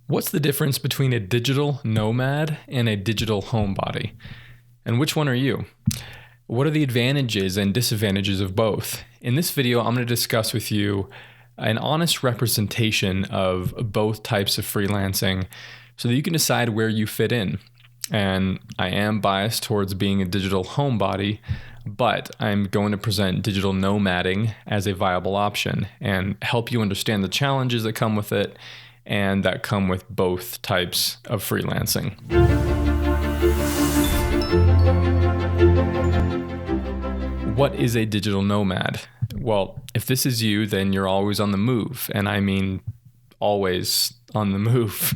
What's the difference between a digital nomad and a digital homebody? And which one are you? What are the advantages and disadvantages of both? In this video, I'm going to discuss with you an honest representation of both types of freelancing so that you can decide where you fit in. And I am biased towards being a digital homebody, but I'm going to present digital nomading as a viable option and help you understand the challenges that come with it and that come with both types of freelancing. What is a digital nomad? Well, if this is you, then you're always on the move. And I mean, always on the move.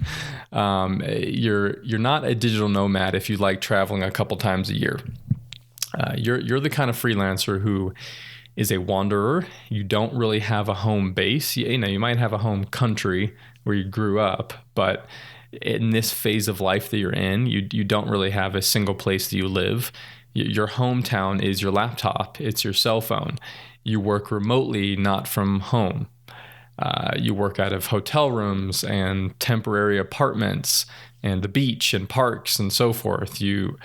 You're not a digital nomad if you like traveling a couple times a year. You're the kind of freelancer who is a wanderer. You don't really have a home base. You might have a home country where you grew up, but in this phase of life that you're in, you don't really have a single place that you live. Your hometown is your laptop. It's your cell phone. You work remotely, not from home. You work out of hotel rooms and temporary apartments and the beach and parks and so forth. You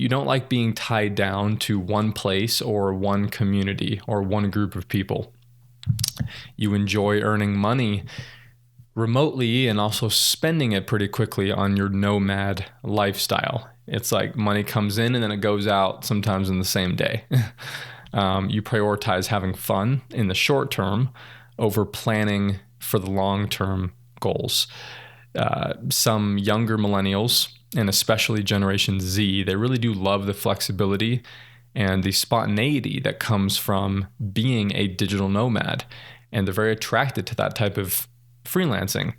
don't like being tied down to one place or one community or one group of people. You enjoy earning money remotely and also spending it pretty quickly on your nomad lifestyle. It's like money comes in and then it goes out sometimes in the same day. You prioritize having fun in the short term over planning for the long-term goals. Some younger millennials, and especially Generation Z, they really do love the flexibility and the spontaneity that comes from being a digital nomad. And they're very attracted to that type of freelancing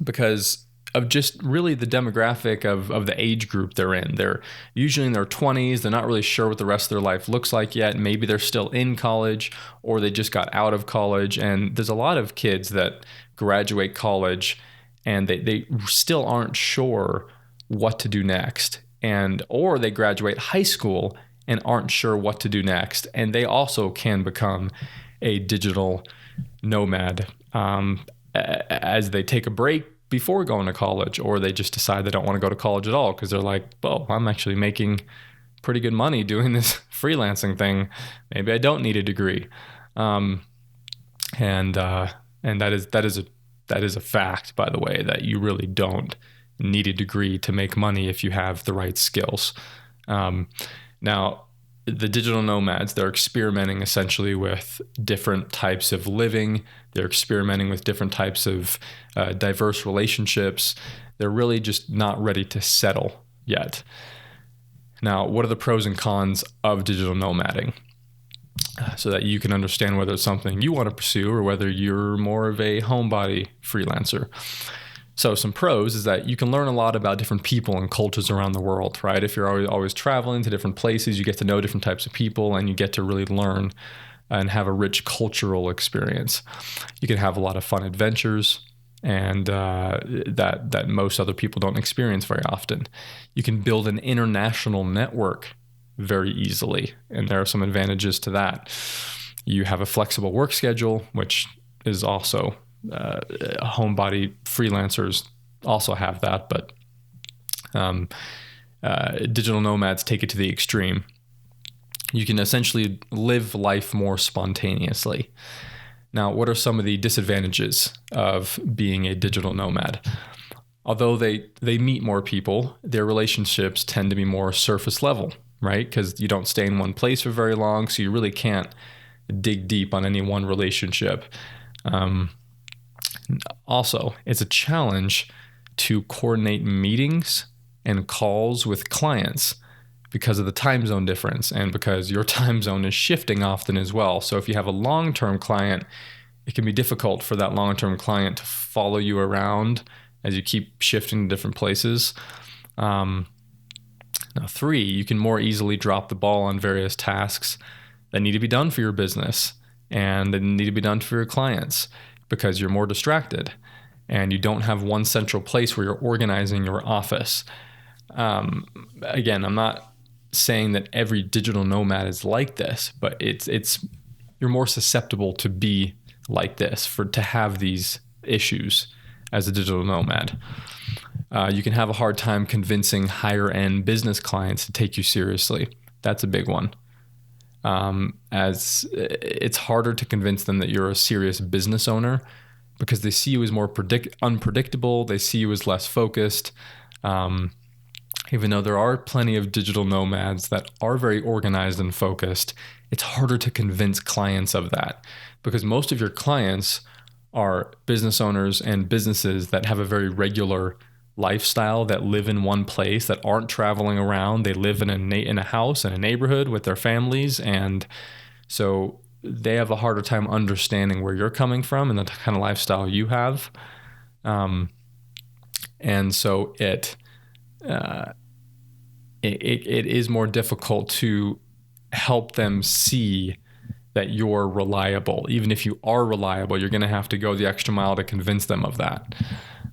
because of just really the demographic of the age group they're in. They're usually in their 20s. They're not really sure what the rest of their life looks like yet. Maybe they're still in college or they just got out of college. And there's a lot of kids that graduate college and they still aren't sure what to do next. Or they graduate high school and aren't sure what to do next. And they also can become a digital nomad as they take a break before going to college, or they just decide they don't want to go to college at all because they're like, well, I'm actually making pretty good money doing this freelancing thing. Maybe I don't need a degree. And that is a fact, by the way, that you really don't need a degree to make money if you have the right skills. Now, the digital nomads, they're experimenting essentially with different types of living. They're experimenting with different types of diverse relationships. They're really just not ready to settle yet. Now, what are the pros and cons of digital nomading? So that you can understand whether it's something you want to pursue or whether you're more of a homebody freelancer. So some pros is that you can learn a lot about different people and cultures around the world, right? If you're always traveling to different places, you get to know different types of people and you get to really learn and have a rich cultural experience. You can have a lot of fun adventures and that most other people don't experience very often. You can build an international network very easily, and there are some advantages to that. You have a flexible work schedule, which is also homebody freelancers also have that, but digital nomads take it to the extreme. You can essentially live life more spontaneously. Now, what are some of the disadvantages of being a digital nomad? Although they meet more people, their relationships tend to be more surface level, right? Because you don't stay in one place for very long, so you really can't dig deep on any one relationship. Also, it's a challenge to coordinate meetings and calls with clients because of the time zone difference and because your time zone is shifting often as well. So if you have a long-term client, it can be difficult for that long-term client to follow you around as you keep shifting to different places. Now, 3, you can more easily drop the ball on various tasks that need to be done for your business and that need to be done for your clients, because you're more distracted and you don't have one central place where you're organizing your office. Again, I'm not saying that every digital nomad is like this, but you're more susceptible to be like this, to have these issues as a digital nomad. You can have a hard time convincing higher end business clients to take you seriously. That's a big one. As it's harder to convince them that you're a serious business owner because they see you as more unpredictable. They see you as less focused. Even though there are plenty of digital nomads that are very organized and focused, it's harder to convince clients of that because most of your clients are business owners and businesses that have a very regular lifestyle, that live in one place, that aren't traveling around. They live in a house in a neighborhood with their families, and so they have a harder time understanding where you're coming from and the kind of lifestyle you have. And so it is more difficult to help them see that you're reliable. Even if you are reliable, you're going to have to go the extra mile to convince them of that.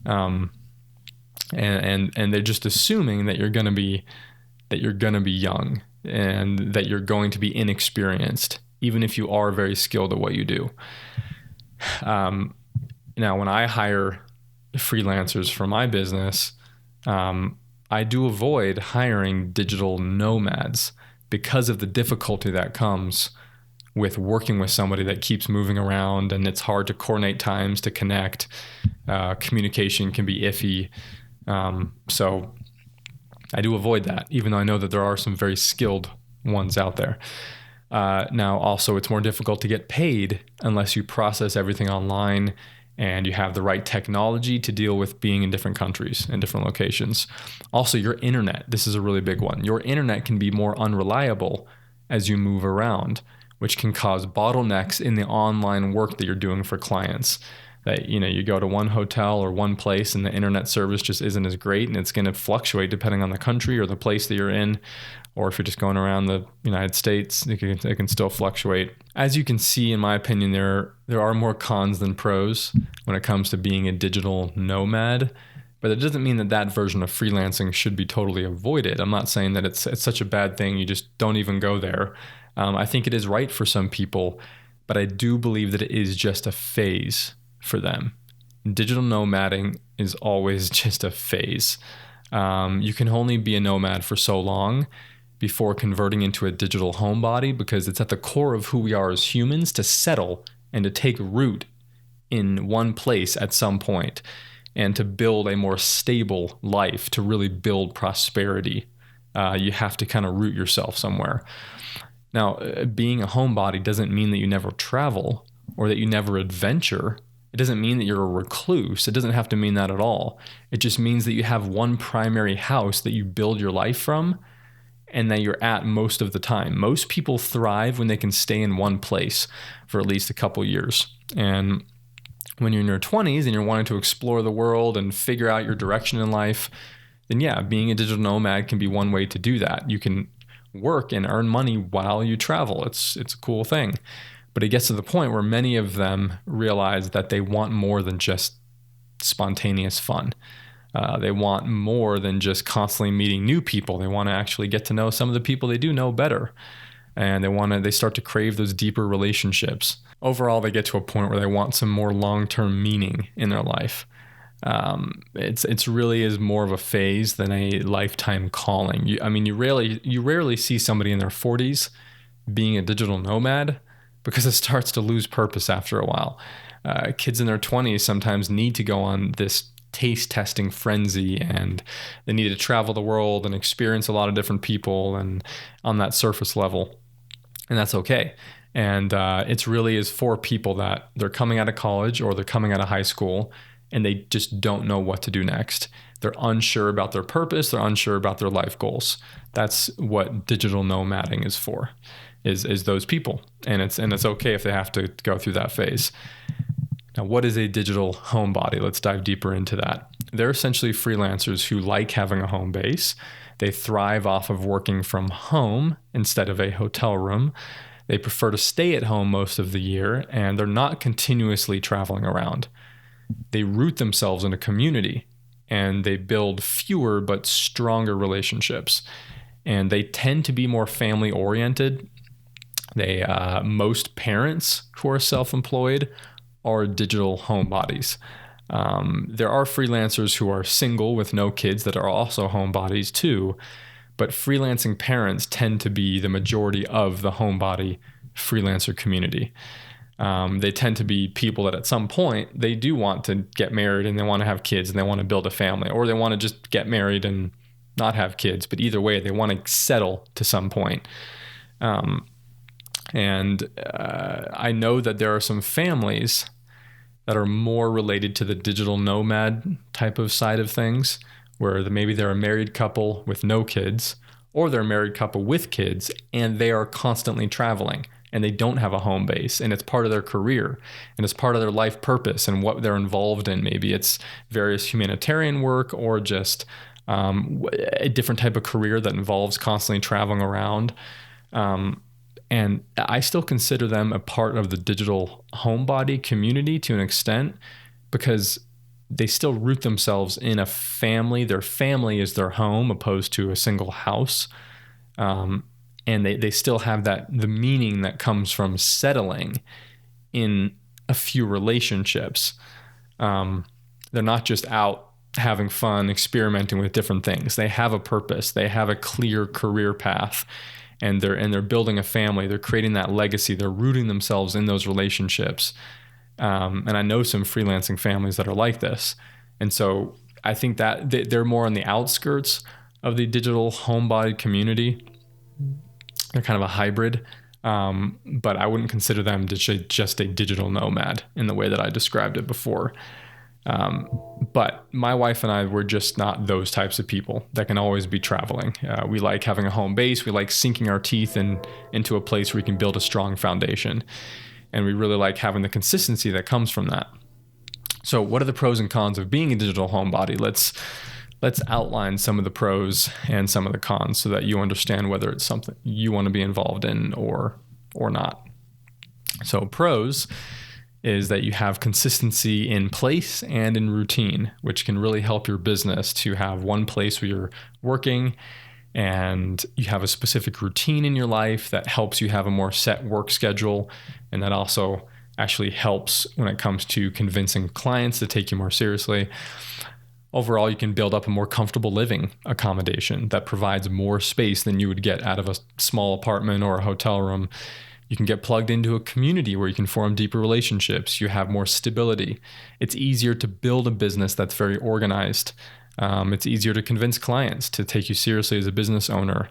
And they're just assuming that you're going to be young and that you're going to be inexperienced, even if you are very skilled at what you do. Now, when I hire freelancers for my business, I do avoid hiring digital nomads because of the difficulty that comes with working with somebody that keeps moving around, and it's hard to coordinate times to connect. Communication can be iffy. So I do avoid that, even though I know that there are some very skilled ones out there. Now, also, it's more difficult to get paid unless you process everything online and you have the right technology to deal with being in different countries and different locations. Also, your internet. This is a really big one. Your internet can be more unreliable as you move around, which can cause bottlenecks in the online work that you're doing for clients. That, you go to one hotel or one place and the internet service just isn't as great, and it's going to fluctuate depending on the country or the place that you're in. Or if you're just going around the United States, it can still fluctuate. As you can see, in my opinion, there are more cons than pros when it comes to being a digital nomad. But it doesn't mean that version of freelancing should be totally avoided. I'm not saying that it's such a bad thing. You just don't even go there. I think it is right for some people, but I do believe that it is just a phase for them. Digital nomading is always just a phase. You can only be a nomad for so long before converting into a digital homebody, because it's at the core of who we are as humans to settle and to take root in one place at some point and to build a more stable life, to really build prosperity. You have to kind of root yourself somewhere. Now, being a homebody doesn't mean that you never travel or that you never adventure. It doesn't mean that you're a recluse. It doesn't have to mean that at all. It just means that you have one primary house that you build your life from and that you're at most of the time. Most people thrive when they can stay in one place for at least a couple years. And when you're in your 20s and you're wanting to explore the world and figure out your direction in life, then yeah, being a digital nomad can be one way to do that. You can work and earn money while you travel. It's a cool thing. But it gets to the point where many of them realize that they want more than just spontaneous fun. They want more than just constantly meeting new people. They want to actually get to know some of the people they do know better. And they start to crave those deeper relationships. Overall, they get to a point where they want some more long-term meaning in their life. It's really is more of a phase than a lifetime calling. You rarely see somebody in their 40s being a digital nomad, because it starts to lose purpose after a while. Kids in their 20s sometimes need to go on this taste testing frenzy, and they need to travel the world and experience a lot of different people and on that surface level. And that's okay. And it's really is for people that they're coming out of college or they're coming out of high school and they just don't know what to do next. They're unsure about their purpose. They're unsure about their life goals. That's what digital nomading is for, is those people. And it's okay if they have to go through that phase. Now, what is a digital homebody? Let's dive deeper into that. They're essentially freelancers who like having a home base. They thrive off of working from home instead of a hotel room. They prefer to stay at home most of the year, and they're not continuously traveling around. They root themselves in a community, and they build fewer but stronger relationships. And they tend to be more family-oriented. Most parents who are self-employed are digital homebodies. There are freelancers who are single with no kids that are also homebodies too, but freelancing parents tend to be the majority of the homebody freelancer community. They tend to be people that at some point they do want to get married and they want to have kids and they want to build a family, or they want to just get married and not have kids. But either way, they want to settle to some point. I know that there are some families that are more related to the digital nomad type of side of things, where maybe they're a married couple with no kids, or they're a married couple with kids and they are constantly traveling and they don't have a home base, and it's part of their career and it's part of their life purpose and what they're involved in. Maybe it's various humanitarian work or just a different type of career that involves constantly traveling around. And I still consider them a part of the digital homebody community to an extent, because they still root themselves in a family. Their family is their home opposed to a single house. And they still have the meaning that comes from settling in a few relationships. They're not just out having fun, experimenting with different things. They have a purpose. They have a clear career path, and they're building a family. They're creating that legacy. They're rooting themselves in those relationships. And I know some freelancing families that are like this. And so I think that they're more on the outskirts of the digital homebody community. They're kind of a hybrid, but I wouldn't consider them just a digital nomad in the way that I described it before. But my wife and I were just not those types of people that can always be traveling. We like having a home base. We like sinking our teeth into a place where we can build a strong foundation. And we really like having the consistency that comes from that. So what are the pros and cons of being a digital homebody? Let's outline some of the pros and some of the cons so that you understand whether it's something you want to be involved in or not. So pros is that you have consistency in place and in routine, which can really help your business to have one place where you're working and you have a specific routine in your life that helps you have a more set work schedule. And that also actually helps when it comes to convincing clients to take you more seriously. Overall, you can build up a more comfortable living accommodation that provides more space than you would get out of a small apartment or a hotel room. You can get plugged into a community where you can form deeper relationships. You have more stability. It's easier to build a business that's very organized. It's easier to convince clients to take you seriously as a business owner.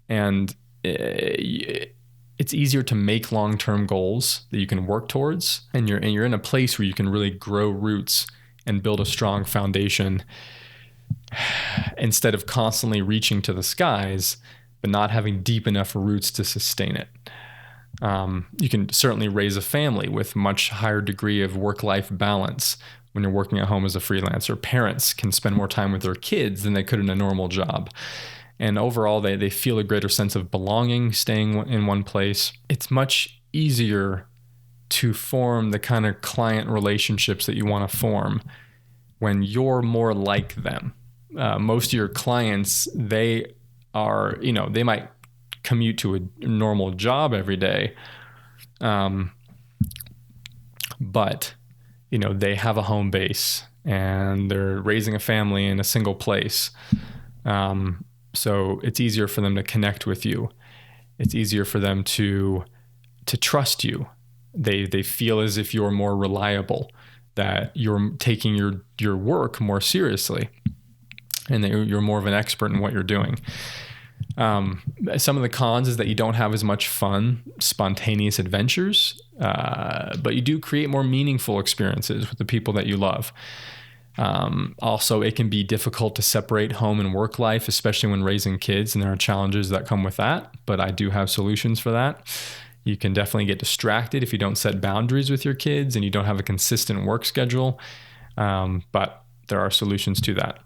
And it's easier to make long-term goals that you can work towards. And you're in a place where you can really grow roots and build a strong foundation instead of constantly reaching to the skies, but not having deep enough roots to sustain it. You can certainly raise a family with much higher degree of work-life balance when you're working at home as a freelancer. Parents can spend more time with their kids than they could in a normal job. And overall, they feel a greater sense of belonging staying in one place. It's much easier to form the kind of client relationships that you want to form when you're more like them. Most of your clients, they might commute to a normal job every day, but they have a home base and they're raising a family in a single place. So it's easier for them to connect with you. It's easier for them to trust you. They feel as if you're more reliable, that you're taking your work more seriously, and that you're more of an expert in what you're doing. Some of the cons is that you don't have as much fun, spontaneous adventures, but you do create more meaningful experiences with the people that you love. Also, it can be difficult to separate home and work life, especially when raising kids, and there are challenges that come with that, but I do have solutions for that. You can definitely get distracted if you don't set boundaries with your kids and you don't have a consistent work schedule, but there are solutions to that.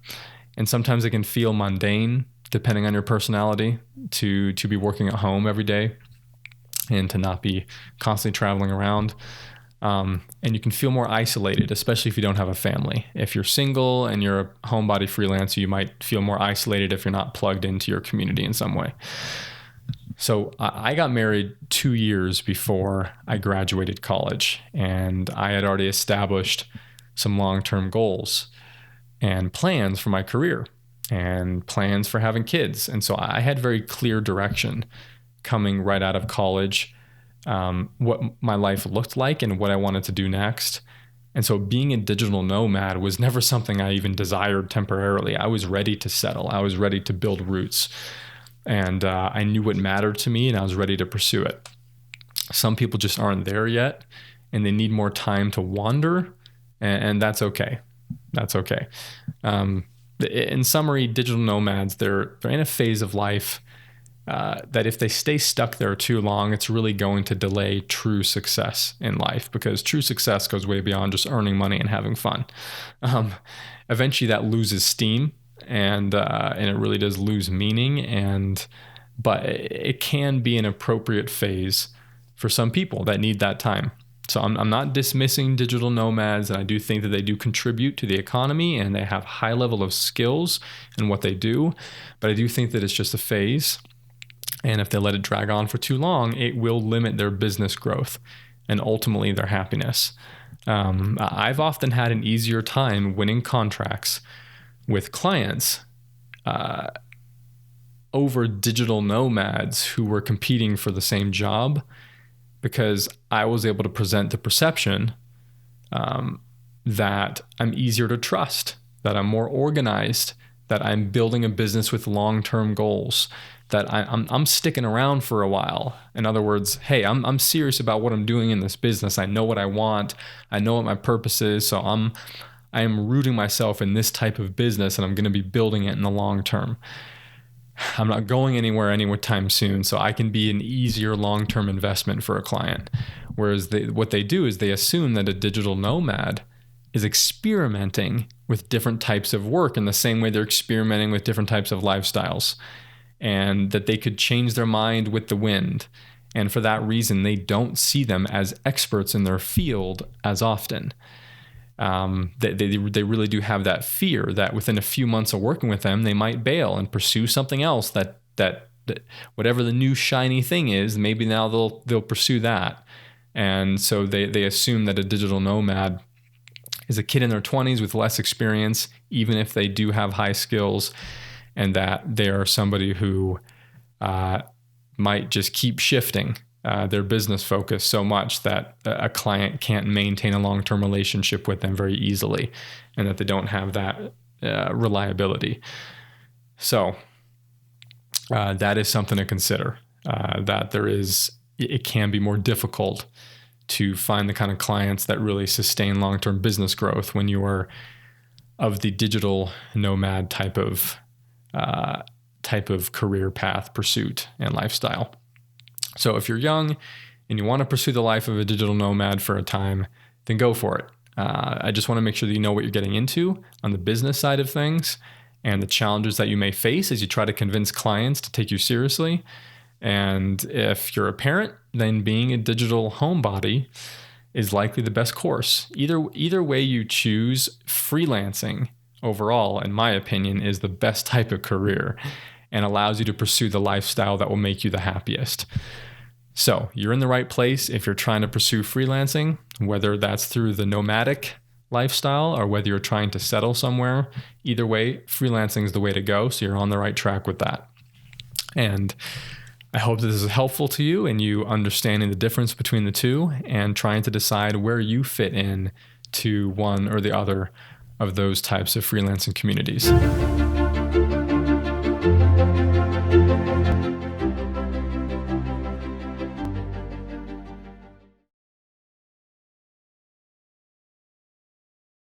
And sometimes it can feel mundane, depending on your personality, to be working at home every day and to not be constantly traveling around. And you can feel more isolated, especially if you don't have a family. If you're single and you're a homebody freelancer, you might feel more isolated if you're not plugged into your community in some way. So I got married 2 years before I graduated college, and I had already established some long-term goals and plans for my career and plans for having kids. And so I had very clear direction coming right out of college, what my life looked like and what I wanted to do next. And so being a digital nomad was never something I even desired temporarily. I was ready to settle. I was ready to build roots. And I knew what mattered to me, and I was ready to pursue it. Some people just aren't there yet, and they need more time to wander, and that's okay. That's okay. In summary, digital nomads, they're in a phase of life that if they stay stuck there too long, it's really going to delay true success in life, because true success goes way beyond just earning money and having fun. Eventually that loses steam, and it really does lose meaning, but it can be an appropriate phase for some people that need that time. So I'm not dismissing digital nomads, and I do think that they do contribute to the economy and they have high level of skills in what they do, but I do think that it's just a phase. And if they let it drag on for too long, it will limit their business growth and ultimately their happiness. I've often had an easier time winning contracts with clients over digital nomads who were competing for the same job, because I was able to present the perception that I'm easier to trust, that I'm more organized, that I'm building a business with long-term goals, that I'm sticking around for a while. In other words, hey, I'm serious about what I'm doing in this business. I know what I want. I know what my purpose is. So I am rooting myself in this type of business, and I'm going to be building it in the long term. I'm not going anywhere anytime soon, so I can be an easier long-term investment for a client. Whereas what they do is they assume that a digital nomad is experimenting with different types of work in the same way they're experimenting with different types of lifestyles, and that they could change their mind with the wind. And for that reason, they don't see them as experts in their field as often. They really do have that fear that within a few months of working with them, they might bail and pursue something else that whatever the new shiny thing is, maybe now they'll pursue that. And so they assume that a digital nomad is a kid in their 20s with less experience, even if they do have high skills, and that they are somebody who might just keep shifting their business focus so much that a client can't maintain a long-term relationship with them very easily, and that they don't have that reliability. So that is something to consider, that it can be more difficult to find the kind of clients that really sustain long-term business growth when you are of the digital nomad type of career path, pursuit, and lifestyle. So if you're young and you want to pursue the life of a digital nomad for a time, then go for it. I just want to make sure that you know what you're getting into on the business side of things and the challenges that you may face as you try to convince clients to take you seriously. And if you're a parent, then being a digital homebody is likely the best course. Either way you choose, freelancing overall, in my opinion, is the best type of career and allows you to pursue the lifestyle that will make you the happiest. So you're in the right place if you're trying to pursue freelancing, whether that's through the nomadic lifestyle or whether you're trying to settle somewhere. Either way, freelancing is the way to go. So you're on the right track with that. And I hope that this is helpful to you and you understanding the difference between the two and trying to decide where you fit in to one or the other of those types of freelancing communities.